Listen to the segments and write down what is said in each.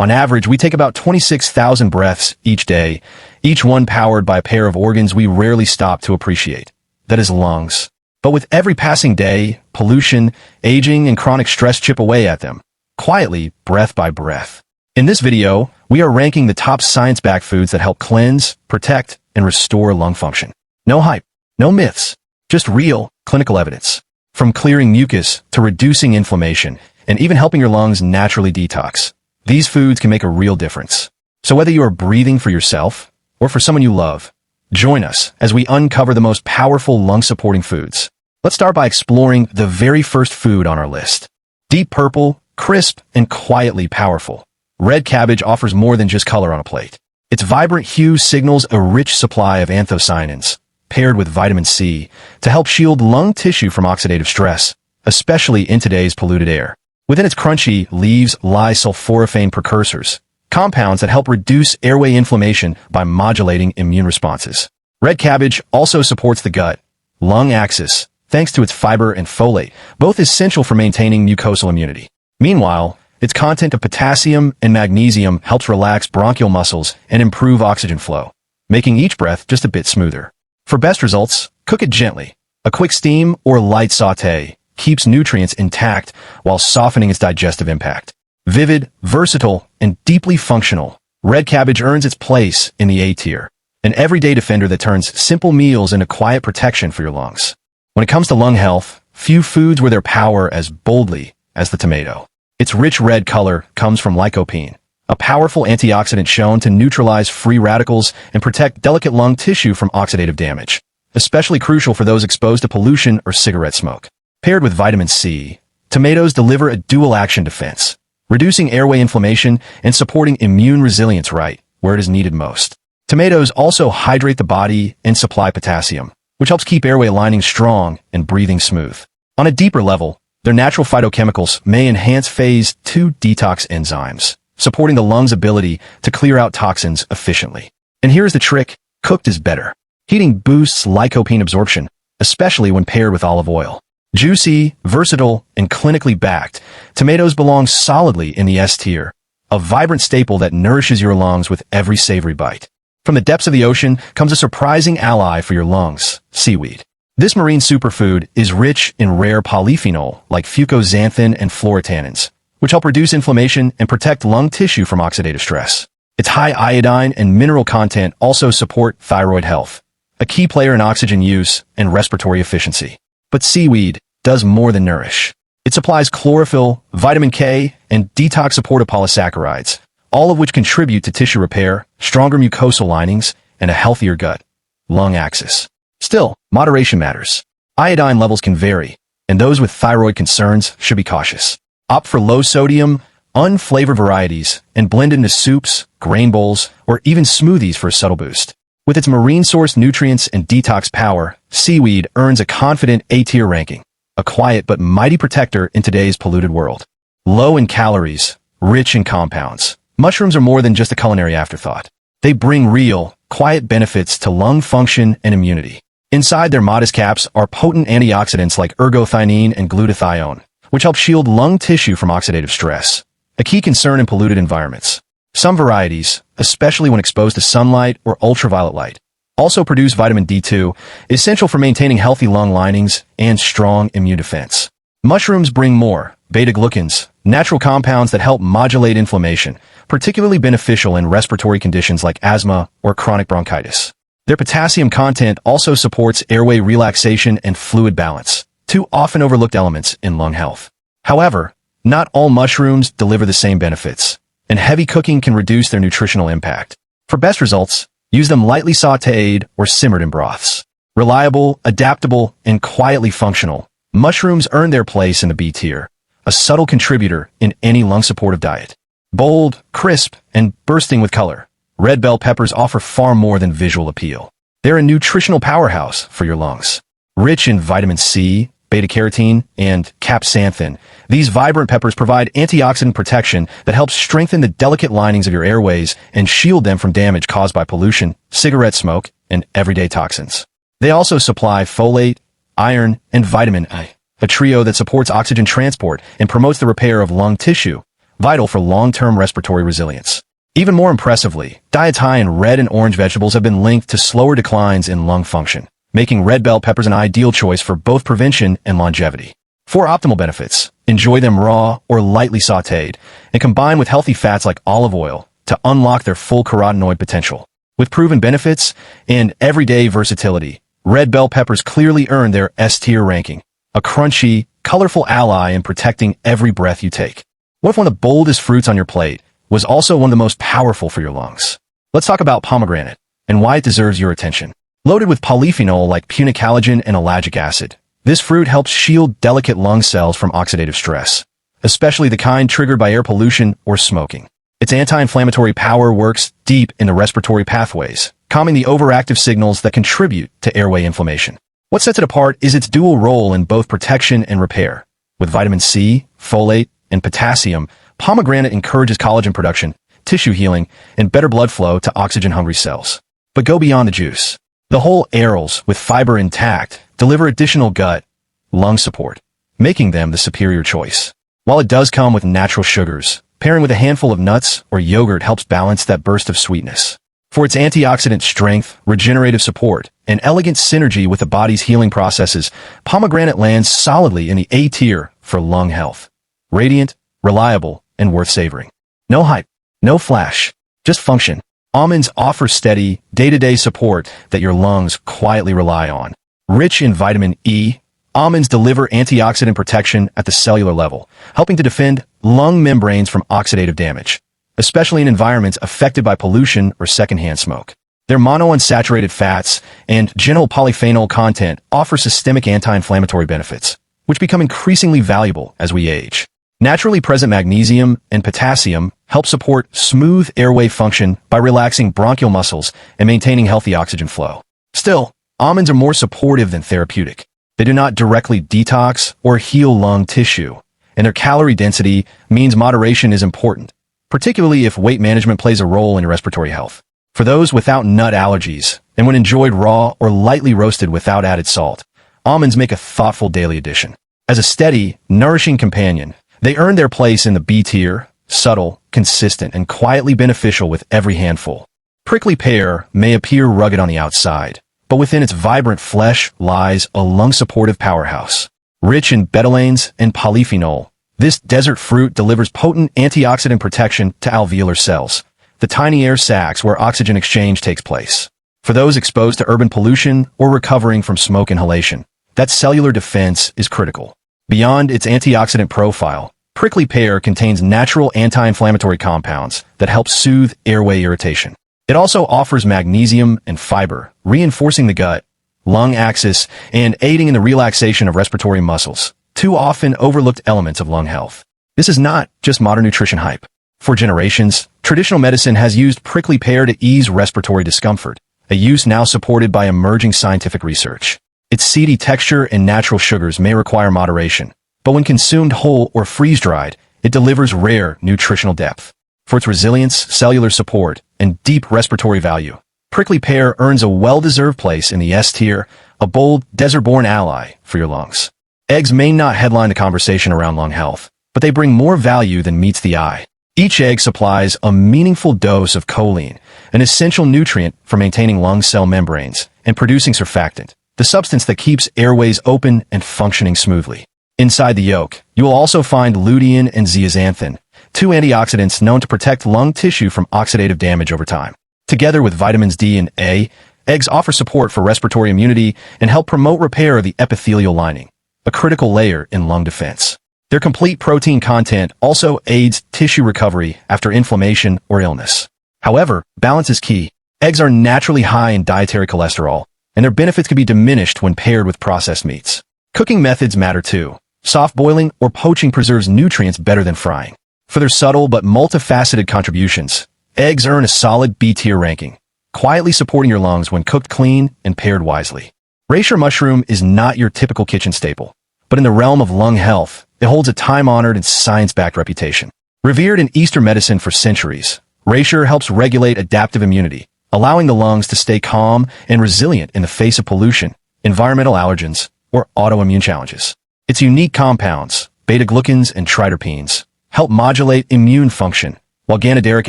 On average, we take about 26,000 breaths each day, each one powered by a pair of organs we rarely stop to appreciate. That is lungs. But with every passing day, pollution, aging, and chronic stress chip away at them, quietly, breath by breath. In this video, we are ranking the top science-backed foods that help cleanse, protect, and restore lung function. No hype, no myths, just real, clinical evidence. From clearing mucus to reducing inflammation, and even helping your lungs naturally detox, these foods can make a real difference. So whether you are breathing for yourself or for someone you love, join us as we uncover the most powerful lung-supporting foods. Let's start by exploring the very first food on our list. Deep purple, crisp, and quietly powerful. Red cabbage offers more than just color on a plate. Its vibrant hue signals a rich supply of anthocyanins, paired with vitamin C, to help shield lung tissue from oxidative stress, especially in today's polluted air. Within its crunchy leaves lie sulforaphane precursors, compounds that help reduce airway inflammation by modulating immune responses. Red cabbage also supports the gut-lung axis, thanks to its fiber and folate, both essential for maintaining mucosal immunity. Meanwhile, its content of potassium and magnesium helps relax bronchial muscles and improve oxygen flow, making each breath just a bit smoother. For best results, cook it gently. A quick steam or light sauté keeps nutrients intact while softening its digestive impact. Vivid, versatile, and deeply functional, red cabbage earns its place in the A tier, an everyday defender that turns simple meals into quiet protection for your lungs. When it comes to lung health, few foods wear their power as boldly as the tomato. Its rich red color comes from lycopene, a powerful antioxidant shown to neutralize free radicals and protect delicate lung tissue from oxidative damage, especially crucial for those exposed to pollution or cigarette smoke. Paired with vitamin C, tomatoes deliver a dual-action defense, reducing airway inflammation and supporting immune resilience right where it is needed most. Tomatoes also hydrate the body and supply potassium, which helps keep airway linings strong and breathing smooth. On a deeper level, their natural phytochemicals may enhance phase 2 detox enzymes, supporting the lung's ability to clear out toxins efficiently. And here's the trick: cooked is better. Heating boosts lycopene absorption, especially when paired with olive oil. Juicy, versatile, and clinically backed, tomatoes belong solidly in the S tier, a vibrant staple that nourishes your lungs with every savory bite. From the depths of the ocean comes a surprising ally for your lungs: seaweed. This marine superfood is rich in rare polyphenol like fucoxanthin and phlorotannins, which help reduce inflammation and protect lung tissue from oxidative stress. Its high iodine and mineral content also support thyroid health, a key player in oxygen use and respiratory efficiency. But seaweed does more than nourish. It supplies chlorophyll, vitamin K, and detox-supportive polysaccharides, all of which contribute to tissue repair, stronger mucosal linings, and a healthier gut-lung axis. Still, moderation matters. Iodine levels can vary, and those with thyroid concerns should be cautious. Opt for low-sodium, unflavored varieties, and blend into soups, grain bowls, or even smoothies for a subtle boost. With its marine-sourced nutrients and detox power, seaweed earns a confident A-tier ranking, a quiet but mighty protector in today's polluted world. Low in calories, rich in compounds, mushrooms are more than just a culinary afterthought. They bring real, quiet benefits to lung function and immunity. Inside their modest caps are potent antioxidants like ergothioneine and glutathione, which help shield lung tissue from oxidative stress, a key concern in polluted environments. Some varieties, especially when exposed to sunlight or ultraviolet light, also produce vitamin D2, essential for maintaining healthy lung linings and strong immune defense. Mushrooms bring more beta-glucans, natural compounds that help modulate inflammation, particularly beneficial in respiratory conditions like asthma or chronic bronchitis. Their potassium content also supports airway relaxation and fluid balance, two often overlooked elements in lung health. However, not all mushrooms deliver the same benefits, and heavy cooking can reduce their nutritional impact. For best results, use them lightly sautéed or simmered in broths. Reliable, adaptable, and quietly functional, mushrooms earn their place in the B tier, a subtle contributor in any lung-supportive diet. Bold, crisp, and bursting with color, red bell peppers offer far more than visual appeal. They're a nutritional powerhouse for your lungs. Rich in vitamin C, beta-carotene, and capsaicin, these vibrant peppers provide antioxidant protection that helps strengthen the delicate linings of your airways and shield them from damage caused by pollution, cigarette smoke, and everyday toxins. They also supply folate, iron, and vitamin A, a trio that supports oxygen transport and promotes the repair of lung tissue, vital for long-term respiratory resilience. Even more impressively, diets high in red and orange vegetables have been linked to slower declines in lung function, making red bell peppers an ideal choice for both prevention and longevity. For optimal benefits, enjoy them raw or lightly sautéed, and combine with healthy fats like olive oil to unlock their full carotenoid potential. With proven benefits and everyday versatility, red bell peppers clearly earn their S-tier ranking, a crunchy, colorful ally in protecting every breath you take. What if one of the boldest fruits on your plate was also one of the most powerful for your lungs? Let's talk about pomegranate and why it deserves your attention. Loaded with polyphenol like punicalagin and ellagic acid, this fruit helps shield delicate lung cells from oxidative stress, especially the kind triggered by air pollution or smoking. Its anti-inflammatory power works deep in the respiratory pathways, calming the overactive signals that contribute to airway inflammation. What sets it apart is its dual role in both protection and repair. With vitamin C, folate, and potassium, pomegranate encourages collagen production, tissue healing, and better blood flow to oxygen-hungry cells. But go beyond the juice. The whole arils, with fiber intact, deliver additional gut, lung support, making them the superior choice. While it does come with natural sugars, pairing with a handful of nuts or yogurt helps balance that burst of sweetness. For its antioxidant strength, regenerative support, and elegant synergy with the body's healing processes, pomegranate lands solidly in the A tier for lung health. Radiant, reliable, and worth savoring. No hype, no flash, just function. Almonds offer steady, day-to-day support that your lungs quietly rely on. Rich in vitamin E, almonds deliver antioxidant protection at the cellular level, helping to defend lung membranes from oxidative damage, especially in environments affected by pollution or secondhand smoke. Their monounsaturated fats and gentle polyphenol content offer systemic anti-inflammatory benefits, which become increasingly valuable as we age. Naturally present magnesium and potassium help support smooth airway function by relaxing bronchial muscles and maintaining healthy oxygen flow. Still, almonds are more supportive than therapeutic. They do not directly detox or heal lung tissue, and their calorie density means moderation is important, particularly if weight management plays a role in your respiratory health. For those without nut allergies, and when enjoyed raw or lightly roasted without added salt, almonds make a thoughtful daily addition. As a steady, nourishing companion, they earn their place in the B tier, subtle, consistent, and quietly beneficial with every handful. Prickly pear may appear rugged on the outside, but within its vibrant flesh lies a lung-supportive powerhouse. Rich in betalains and polyphenol, this desert fruit delivers potent antioxidant protection to alveolar cells, the tiny air sacs where oxygen exchange takes place. For those exposed to urban pollution or recovering from smoke inhalation, that cellular defense is critical. Beyond its antioxidant profile, prickly pear contains natural anti-inflammatory compounds that help soothe airway irritation. It also offers magnesium and fiber, reinforcing the gut, lung axis, and aiding in the relaxation of respiratory muscles, two often overlooked elements of lung health. This is not just modern nutrition hype. For generations, traditional medicine has used prickly pear to ease respiratory discomfort, a use now supported by emerging scientific research. Its seedy texture and natural sugars may require moderation, but when consumed whole or freeze-dried, it delivers rare nutritional depth. For its resilience, cellular support, and deep respiratory value, prickly pear earns a well-deserved place in the S tier, a bold, desert-born ally for your lungs. Eggs may not headline the conversation around lung health, but they bring more value than meets the eye. Each egg supplies a meaningful dose of choline, an essential nutrient for maintaining lung cell membranes and producing surfactant, the substance that keeps airways open and functioning smoothly. Inside the yolk, you will also find lutein and zeaxanthin, two antioxidants known to protect lung tissue from oxidative damage over time. Together with vitamins D and A, eggs offer support for respiratory immunity and help promote repair of the epithelial lining, a critical layer in lung defense. Their complete protein content also aids tissue recovery after inflammation or illness. However, balance is key. Eggs are naturally high in dietary cholesterol, and their benefits can be diminished when paired with processed meats. Cooking methods matter too. Soft boiling or poaching preserves nutrients better than frying. For their subtle but multifaceted contributions, eggs earn a solid B-tier ranking, quietly supporting your lungs when cooked clean and paired wisely. Reishi mushroom is not your typical kitchen staple, but in the realm of lung health, it holds a time-honored and science-backed reputation. Revered in Eastern medicine for centuries, reishi helps regulate adaptive immunity, allowing the lungs to stay calm and resilient in the face of pollution, environmental allergens, or autoimmune challenges. Its unique compounds, beta-glucans and triterpenes, help modulate immune function, while ganideric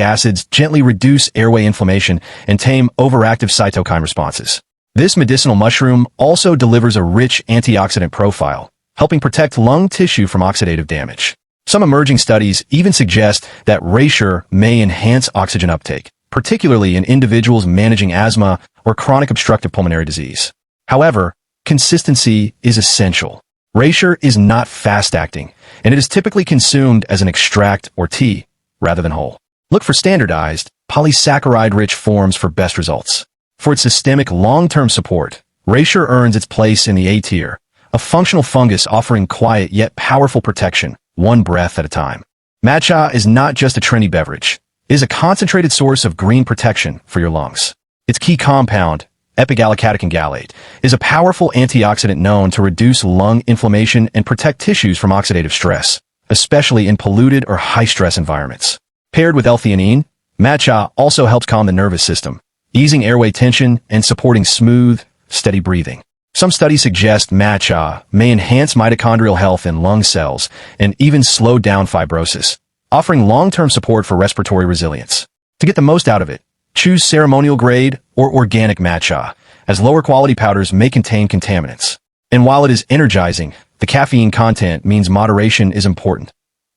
acids gently reduce airway inflammation and tame overactive cytokine responses. This medicinal mushroom also delivers a rich antioxidant profile, helping protect lung tissue from oxidative damage. Some emerging studies even suggest that REISHI may enhance oxygen uptake, particularly in individuals managing asthma or chronic obstructive pulmonary disease. However, consistency is essential. REISHI is not fast-acting, and it is typically consumed as an extract or tea, rather than whole. Look for standardized, polysaccharide-rich forms for best results. For its systemic long-term support, REISHI earns its place in the A tier, a functional fungus offering quiet yet powerful protection, one breath at a time. Matcha is not just a trendy beverage. It is a concentrated source of green protection for your lungs. Its key compound, epigallocatechin gallate, is a powerful antioxidant known to reduce lung inflammation and protect tissues from oxidative stress, especially in polluted or high-stress environments. Paired with L-theanine, matcha also helps calm the nervous system, easing airway tension and supporting smooth, steady breathing. Some studies suggest matcha may enhance mitochondrial health in lung cells and even slow down fibrosis, offering long-term support for respiratory resilience. To get the most out of it, choose ceremonial-grade or organic matcha, as lower-quality powders may contain contaminants. And while it is energizing, the caffeine content means moderation is important,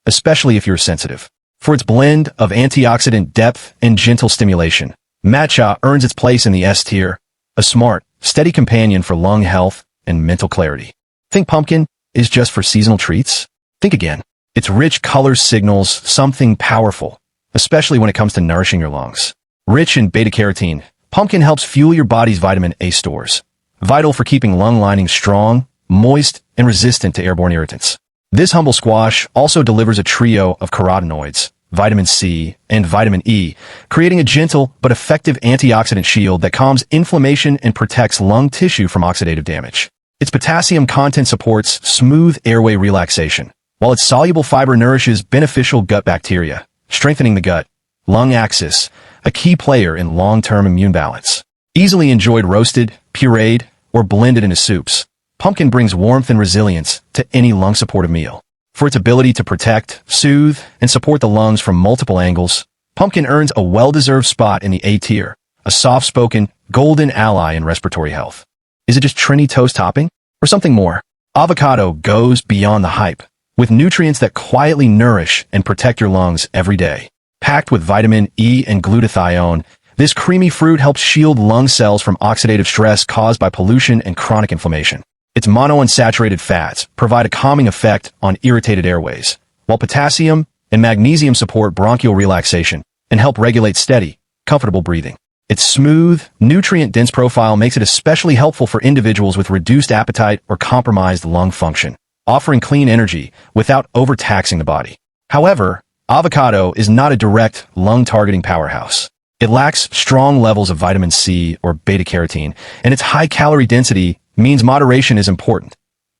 especially if you're sensitive. For its blend of antioxidant depth and gentle stimulation, matcha earns its place in the S tier, a smart, steady companion for lung health and mental clarity. Think pumpkin is just for seasonal treats? Think again. Its rich color signals something powerful, especially when it comes to nourishing your lungs. Rich in beta-carotene, pumpkin helps fuel your body's vitamin A stores, vital for keeping lung linings strong, moist, and resistant to airborne irritants. This humble squash also delivers a trio of carotenoids, vitamin C, and vitamin E, creating a gentle but effective antioxidant shield that calms inflammation and protects lung tissue from oxidative damage. Its potassium content supports smooth airway relaxation, while its soluble fiber nourishes beneficial gut bacteria, strengthening the gut-lung axis, a key player in long-term immune balance. Easily enjoyed roasted, pureed, or blended into soups, pumpkin brings warmth and resilience to any lung-supportive meal. For its ability to protect, soothe, and support the lungs from multiple angles, pumpkin earns a well-deserved spot in the A tier, a soft-spoken, golden ally in respiratory health. Is it just trendy toast topping? Or something more? Avocado goes beyond the hype, with nutrients that quietly nourish and protect your lungs every day. Packed with vitamin E and glutathione, this creamy fruit helps shield lung cells from oxidative stress caused by pollution and chronic inflammation. Its monounsaturated fats provide a calming effect on irritated airways, while potassium and magnesium support bronchial relaxation and help regulate steady, comfortable breathing. Its smooth, nutrient-dense profile makes it especially helpful for individuals with reduced appetite or compromised lung function, offering clean energy without overtaxing the body. However, avocado is not a direct lung-targeting powerhouse. It lacks strong levels of vitamin C or beta-carotene, and its high calorie density means moderation is important,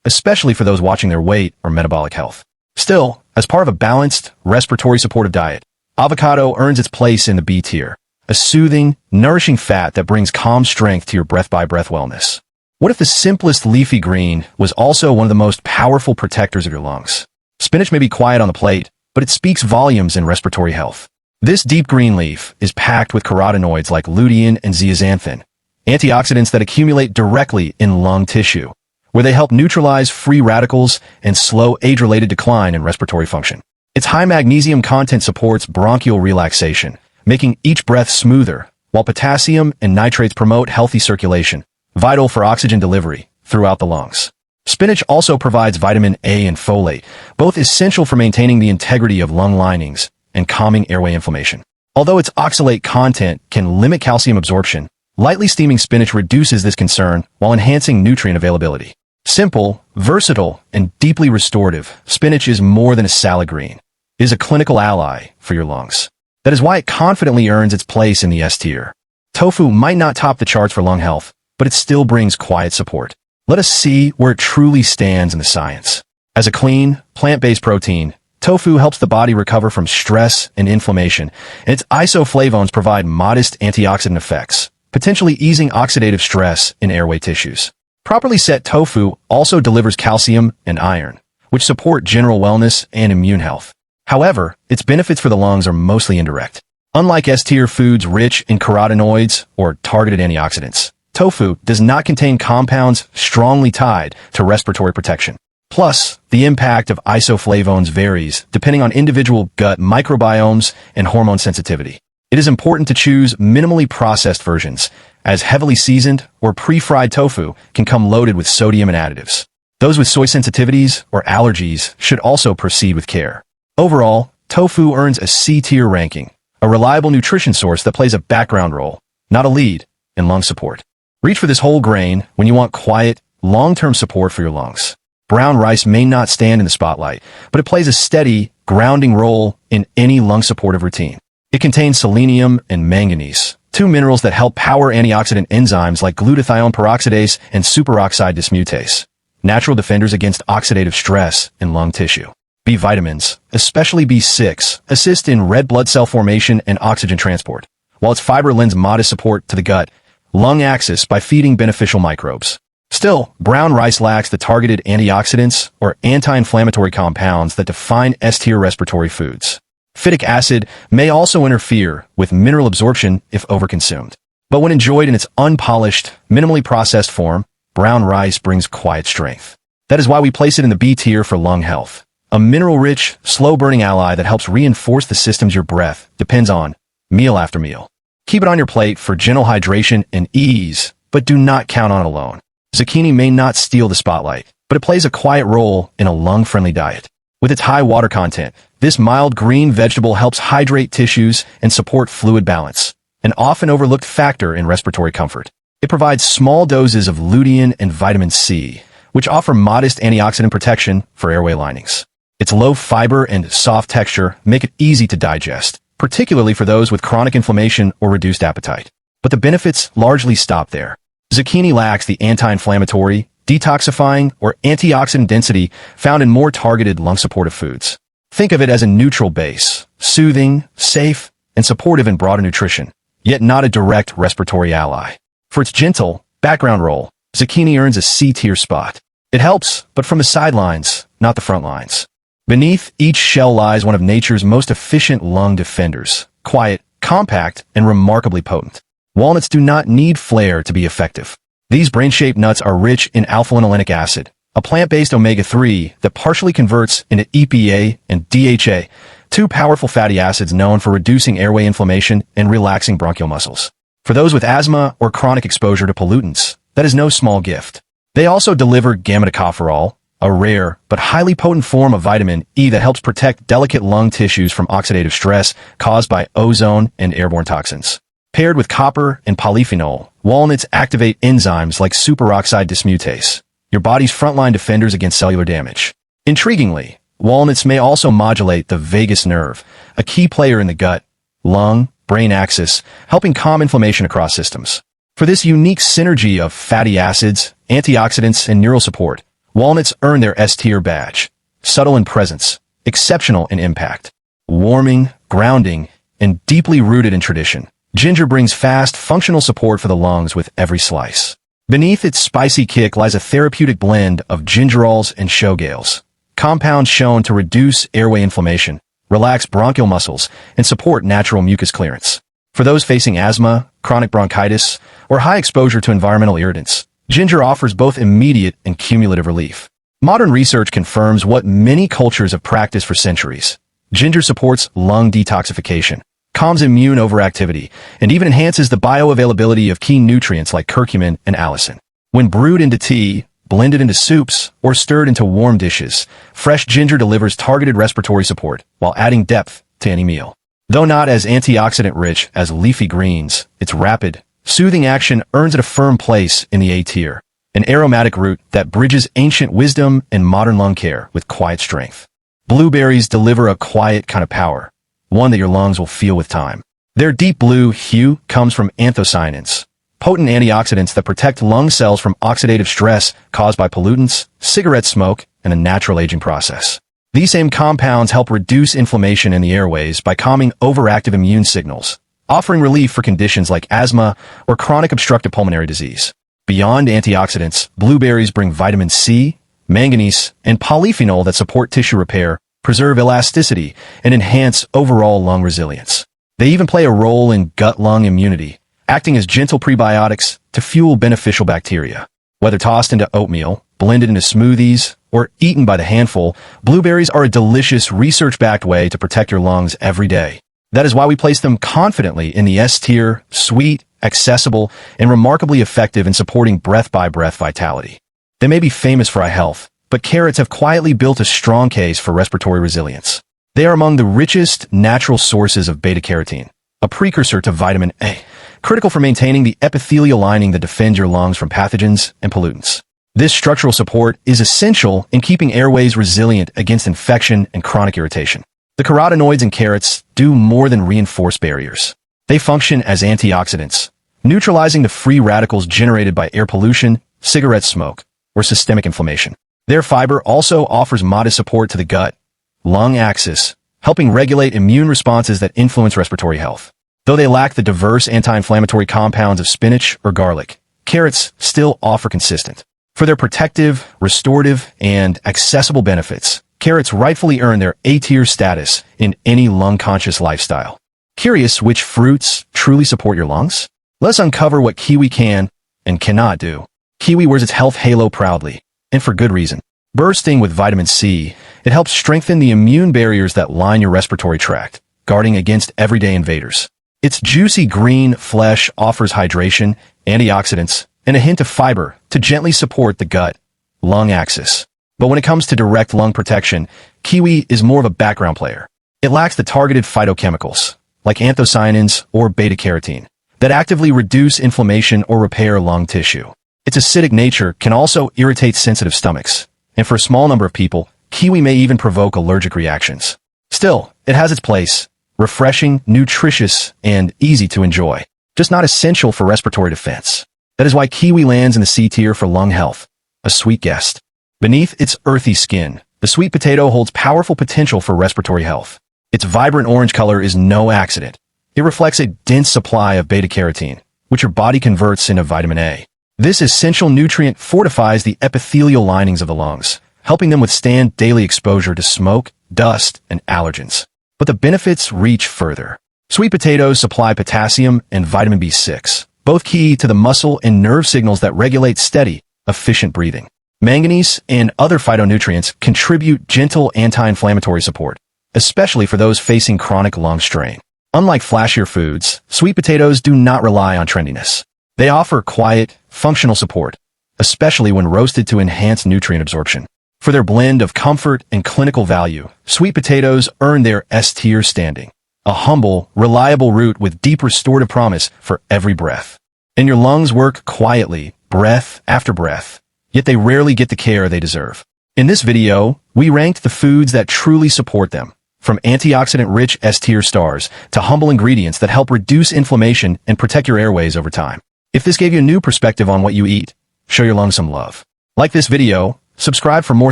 especially for those watching their weight or metabolic health. Still, as part of a balanced, respiratory supportive diet, avocado earns its place in the B tier, a soothing, nourishing fat that brings calm strength to your breath-by-breath wellness. What if the simplest leafy green was also one of the most powerful protectors of your lungs? Spinach may be quiet on the plate, but it speaks volumes in respiratory health. This deep green leaf is packed with carotenoids like lutein and zeaxanthin, antioxidants that accumulate directly in lung tissue, where they help neutralize free radicals and slow age-related decline in respiratory function. Its high magnesium content supports bronchial relaxation, making each breath smoother, while potassium and nitrates promote healthy circulation, vital for oxygen delivery throughout the lungs. Spinach also provides vitamin A and folate, both essential for maintaining the integrity of lung linings and calming airway inflammation. Although its oxalate content can limit calcium absorption, lightly steaming spinach reduces this concern while enhancing nutrient availability. Simple, versatile, and deeply restorative, spinach is more than a salad green. It is a clinical ally for your lungs. That is why it confidently earns its place in the S tier. Tofu might not top the charts for lung health, but it still brings quiet support. Let us see where it truly stands in the science. As a clean, plant-based protein, tofu helps the body recover from stress and inflammation, and its isoflavones provide modest antioxidant effects, potentially easing oxidative stress in airway tissues. Properly set tofu also delivers calcium and iron, which support general wellness and immune health. However, its benefits for the lungs are mostly indirect. Unlike S-tier foods rich in carotenoids or targeted antioxidants, tofu does not contain compounds strongly tied to respiratory protection. Plus, the impact of isoflavones varies depending on individual gut microbiomes and hormone sensitivity. It is important to choose minimally processed versions, as heavily seasoned or pre-fried tofu can come loaded with sodium and additives. Those with soy sensitivities or allergies should also proceed with care. Overall, tofu earns a C-tier ranking, a reliable nutrition source that plays a background role, not a lead, in lung support. Reach for this whole grain when you want quiet, long-term support for your lungs. Brown rice may not stand in the spotlight, but it plays a steady, grounding role in any lung-supportive routine. It contains selenium and manganese, two minerals that help power antioxidant enzymes like glutathione peroxidase and superoxide dismutase, natural defenders against oxidative stress in lung tissue. B vitamins, especially B6, assist in red blood cell formation and oxygen transport, while its fiber lends modest support to the gut-lung axis by feeding beneficial microbes. Still, brown rice lacks the targeted antioxidants or anti-inflammatory compounds that define S-tier respiratory foods. Phytic acid may also interfere with mineral absorption if overconsumed. But when enjoyed in its unpolished, minimally processed form, brown rice brings quiet strength. That is why we place it in the B tier for lung health. A mineral-rich, slow-burning ally that helps reinforce the systems your breath depends on meal after meal. Keep it on your plate for gentle hydration and ease, but do not count on it alone. Zucchini may not steal the spotlight, but it plays a quiet role in a lung-friendly diet. With its high water content, this mild green vegetable helps hydrate tissues and support fluid balance, an often overlooked factor in respiratory comfort. It provides small doses of lutein and vitamin C, which offer modest antioxidant protection for airway linings. Its low fiber and soft texture make it easy to digest, particularly for those with chronic inflammation or reduced appetite. But the benefits largely stop there. Zucchini lacks the anti-inflammatory, detoxifying, or antioxidant density found in more targeted lung-supportive foods. Think of it as a neutral base, soothing, safe, and supportive in broader nutrition, yet not a direct respiratory ally. For its gentle, background role, zucchini earns a C-tier spot. It helps, but from the sidelines, not the front lines. Beneath each shell lies one of nature's most efficient lung defenders, quiet, compact, and remarkably potent. Walnuts do not need flair to be effective. These brain-shaped nuts are rich in alpha-linolenic acid, a plant-based omega-3 that partially converts into EPA and DHA, two powerful fatty acids known for reducing airway inflammation and relaxing bronchial muscles. For those with asthma or chronic exposure to pollutants, that is no small gift. They also deliver gamma-tocopherol, a rare but highly potent form of vitamin E that helps protect delicate lung tissues from oxidative stress caused by ozone and airborne toxins. Paired with copper and polyphenol, walnuts activate enzymes like superoxide dismutase, your body's frontline defenders against cellular damage. Intriguingly, walnuts may also modulate the vagus nerve, a key player in the gut, lung, brain axis, helping calm inflammation across systems. For this unique synergy of fatty acids, antioxidants, and neural support, walnuts earn their S-tier badge. Subtle in presence, exceptional in impact, warming, grounding, and deeply rooted in tradition. Ginger brings fast, functional support for the lungs with every slice. Beneath its spicy kick lies a therapeutic blend of gingerols and showgales, compounds shown to reduce airway inflammation, relax bronchial muscles, and support natural mucus clearance. For those facing asthma, chronic bronchitis, or high exposure to environmental irritants, ginger offers both immediate and cumulative relief. Modern research confirms what many cultures have practiced for centuries. Ginger supports lung detoxification, calms immune overactivity, and even enhances the bioavailability of key nutrients like curcumin and allicin. When brewed into tea, blended into soups, or stirred into warm dishes, fresh ginger delivers targeted respiratory support while adding depth to any meal. Though not as antioxidant-rich as leafy greens, its rapid, soothing action earns it a firm place in the A tier, an aromatic root that bridges ancient wisdom and modern lung care with quiet strength. Blueberries deliver a quiet kind of power, one that your lungs will feel with time. Their deep blue hue comes from anthocyanins, potent antioxidants that protect lung cells from oxidative stress caused by pollutants, cigarette smoke, and a natural aging process. These same compounds help reduce inflammation in the airways by calming overactive immune signals, offering relief for conditions like asthma or chronic obstructive pulmonary disease. Beyond antioxidants, blueberries bring vitamin C, manganese, and polyphenol that support tissue repair, preserve elasticity, and enhance overall lung resilience. They even play a role in gut-lung immunity, acting as gentle prebiotics to fuel beneficial bacteria. Whether tossed into oatmeal, blended into smoothies, or eaten by the handful, blueberries are a delicious, research-backed way to protect your lungs every day. That is why we place them confidently in the S tier, sweet, accessible, and remarkably effective in supporting breath-by-breath vitality. They may be famous for eye health, but carrots have quietly built a strong case for respiratory resilience. They are among the richest natural sources of beta-carotene, a precursor to vitamin A, critical for maintaining the epithelial lining that defends your lungs from pathogens and pollutants. This structural support is essential in keeping airways resilient against infection and chronic irritation. The carotenoids in carrots do more than reinforce barriers. They function as antioxidants, neutralizing the free radicals generated by air pollution, cigarette smoke, or systemic inflammation. Their fiber also offers modest support to the gut-lung axis, helping regulate immune responses that influence respiratory health. Though they lack the diverse anti-inflammatory compounds of spinach or garlic, carrots still offer consistent. For their protective, restorative, and accessible benefits, carrots rightfully earn their A-tier status in any lung-conscious lifestyle. Curious which fruits truly support your lungs? Let's uncover what kiwi can and cannot do. Kiwi wears its health halo proudly, and for good reason. Bursting with vitamin C, it helps strengthen the immune barriers that line your respiratory tract, guarding against everyday invaders. Its juicy green flesh offers hydration, antioxidants, and a hint of fiber to gently support the gut-lung axis. But when it comes to direct lung protection, kiwi is more of a background player. It lacks the targeted phytochemicals, like anthocyanins or beta-carotene, that actively reduce inflammation or repair lung tissue. Its acidic nature can also irritate sensitive stomachs, and for a small number of people, kiwi may even provoke allergic reactions. Still, it has its place, refreshing, nutritious, and easy to enjoy, just not essential for respiratory defense. That is why kiwi lands in the C tier for lung health, a sweet guest. Beneath its earthy skin, the sweet potato holds powerful potential for respiratory health. Its vibrant orange color is no accident. It reflects a dense supply of beta-carotene, which your body converts into vitamin A. This essential nutrient fortifies the epithelial linings of the lungs, helping them withstand daily exposure to smoke, dust, and allergens. But the benefits reach further. Sweet potatoes supply potassium and vitamin B6, both key to the muscle and nerve signals that regulate steady, efficient breathing. Manganese and other phytonutrients contribute gentle anti-inflammatory support, especially for those facing chronic lung strain. Unlike flashier foods, sweet potatoes do not rely on trendiness. They offer quiet, functional support, especially when roasted to enhance nutrient absorption. For their blend of comfort and clinical value, sweet potatoes earn their S-tier standing, a humble, reliable root with deep restorative promise for every breath. And your lungs work quietly, breath after breath, yet they rarely get the care they deserve. In this video, we ranked the foods that truly support them, from antioxidant-rich S-tier stars to humble ingredients that help reduce inflammation and protect your airways over time. If this gave you a new perspective on what you eat, show your lungs some love. Like this video, subscribe for more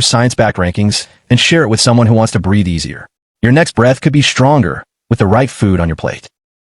science-backed rankings, and share it with someone who wants to breathe easier. Your next breath could be stronger with the right food on your plate.